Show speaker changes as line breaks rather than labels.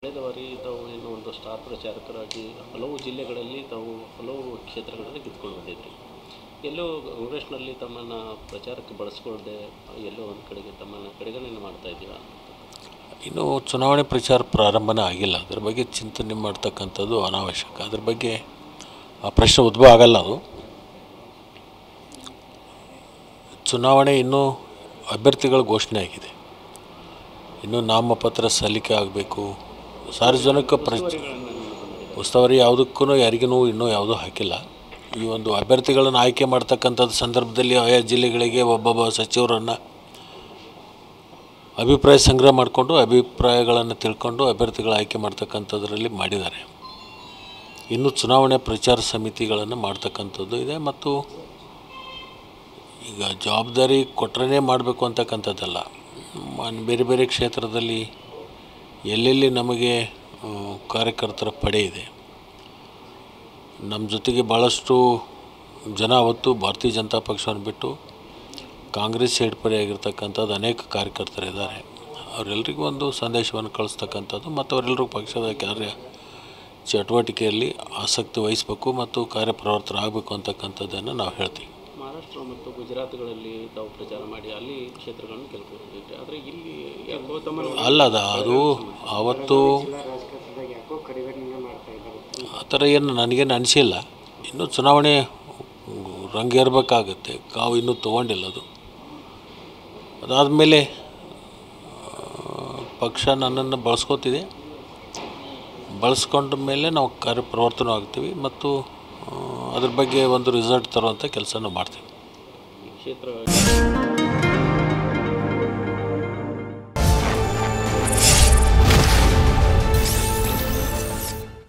ಕಳೆದ ಬಾರಿ ತಾವು ಏನು ಒಂದು ಸ್ಟಾರ್ ಪ್ರಚಾರಕರಾಗಿ ಹಲವು ಜಿಲ್ಲೆಗಳಲ್ಲಿ ತಾವು ಹಲವು ಕ್ಷೇತ್ರಗಳಲ್ಲಿ ಗೆದ್ದುಕೊಂಡು ಬಂದಿದ್ರಿ. ಎಲ್ಲೋ ಕಾಂಗ್ರೆಸ್ನಲ್ಲಿ ತಮ್ಮನ್ನು ಪ್ರಚಾರಕ್ಕೆ ಬಳಸ್ಕೊಳ್ದೆ ಎಲ್ಲೋ ಒಂದು ಕಡೆಗೆ ತಮ್ಮನ್ನು ಕಡೆಗಣನೆ ಮಾಡ್ತಾ ಇದ್ದೀರಾ?
ಇನ್ನು ಚುನಾವಣೆ ಪ್ರಚಾರ ಪ್ರಾರಂಭನೇ ಆಗಿಲ್ಲ. ಅದ್ರ ಬಗ್ಗೆ ಚಿಂತನೆ ಮಾಡ್ತಕ್ಕಂಥದ್ದು ಅನಾವಶ್ಯಕ. ಅದ್ರ ಬಗ್ಗೆ ಆ ಪ್ರಶ್ನೆ ಉದ್ಭವ ಆಗಲ್ಲ. ಅದು ಚುನಾವಣೆ ಇನ್ನೂ ಅಭ್ಯರ್ಥಿಗಳ ಘೋಷಣೆ ಆಗಿದೆ. ಇನ್ನೂ ನಾಮಪತ್ರ ಸಲ್ಲಿಕೆ ಆಗಬೇಕು. ಸಾರ್ವಜನಿಕ ಉಸ್ತುವಾರಿ ಯಾವುದಕ್ಕೂ ಯಾರಿಗೂ ಇನ್ನೂ ಯಾವುದೂ ಹಾಕಿಲ್ಲ. ಈ ಒಂದು ಅಭ್ಯರ್ಥಿಗಳನ್ನು ಆಯ್ಕೆ ಮಾಡ್ತಕ್ಕಂಥದ್ದು ಸಂದರ್ಭದಲ್ಲಿ ಆಯಾ ಜಿಲ್ಲೆಗಳಿಗೆ ಒಬ್ಬೊಬ್ಬ ಸಚಿವರನ್ನು ಅಭಿಪ್ರಾಯ ಸಂಗ್ರಹ ಮಾಡಿಕೊಂಡು ಅಭಿಪ್ರಾಯಗಳನ್ನು ತಿಳ್ಕೊಂಡು ಅಭ್ಯರ್ಥಿಗಳ ಆಯ್ಕೆ ಮಾಡ್ತಕ್ಕಂಥದ್ರಲ್ಲಿ ಮಾಡಿದ್ದಾರೆ. ಇನ್ನು ಚುನಾವಣೆ ಪ್ರಚಾರ ಸಮಿತಿಗಳನ್ನು ಮಾಡ್ತಕ್ಕಂಥದ್ದು ಇದೆ. ಮತ್ತು ಈಗ ಜವಾಬ್ದಾರಿ ಕೊಟ್ಟರೆ ಮಾಡಬೇಕು ಅಂತಕ್ಕಂಥದ್ದಲ್ಲ. ಬೇರೆ ಬೇರೆ ಕ್ಷೇತ್ರದಲ್ಲಿ ಎಲ್ಲೆಲ್ಲಿ ನಮಗೆ ಕಾರ್ಯಕರ್ತರ ಪಡೆ ಇದೆ, ನಮ್ಮ ಜೊತೆಗೆ ಭಾಳಷ್ಟು ಜನ ಅವತ್ತು ಭಾರತೀಯ ಜನತಾ ಪಕ್ಷವನ್ನು ಬಿಟ್ಟು ಕಾಂಗ್ರೆಸ್ ಸೇರ್ಪಡೆಯಾಗಿರ್ತಕ್ಕಂಥದ್ದು ಅನೇಕ ಕಾರ್ಯಕರ್ತರಿದ್ದಾರೆ. ಅವರೆಲ್ಲರಿಗೂ ಒಂದು ಸಂದೇಶವನ್ನು ಕಳಿಸ್ತಕ್ಕಂಥದ್ದು ಮತ್ತು ಅವರೆಲ್ಲರೂ ಪಕ್ಷದ ಕಾರ್ಯ ಚಟುವಟಿಕೆಯಲ್ಲಿ ಆಸಕ್ತಿ ವಹಿಸಬೇಕು ಮತ್ತು ಕಾರ್ಯಪ್ರವೃತ್ತರಾಗಬೇಕು ಅಂತಕ್ಕಂಥದ್ದನ್ನು ನಾವು ಹೇಳ್ತೀವಿ.
ಮಹಾರಾಷ್ಟ್ರ ಮತ್ತು ಗುಜರಾತ್ಗಳಲ್ಲಿ ತಾವು ಪ್ರಚಾರ ಮಾಡಿ ಅಲ್ಲಿ ಕ್ಷೇತ್ರಗಳನ್ನು ಗೆಲ್ಕೊಂಡಿದ್ದೆ. ಆದರೆ ಇಲ್ಲಿ
ಅಲ್ಲದ ಅದು ಆವತ್ತು ಆ ಥರ ಏನು ನನಗೇನು ಅನಿಸಿಲ್ಲ. ಇನ್ನೂ ಚುನಾವಣೆ ರಂಗೇರಬೇಕಾಗತ್ತೆ. ಕಾವು ಇನ್ನೂ ತೊಗೊಂಡಿಲ್ಲ. ಅದಾದಮೇಲೆ ಪಕ್ಷ ನನ್ನನ್ನು ಬಳಸ್ಕೋತಿದೆ. ಬಳಸ್ಕೊಂಡ ಮೇಲೆ ನಾವು ಕಾರ್ಯಪ್ರವರ್ತನೂ ಆಗ್ತೀವಿ ಮತ್ತು ಅದ್ರ ಬಗ್ಗೆ ಒಂದು ರಿಸಲ್ಟ್ ತರುವಂಥ ಕೆಲಸನೂ ಮಾಡ್ತೀವಿ.
ಈ ಕ್ಷೇತ್ರ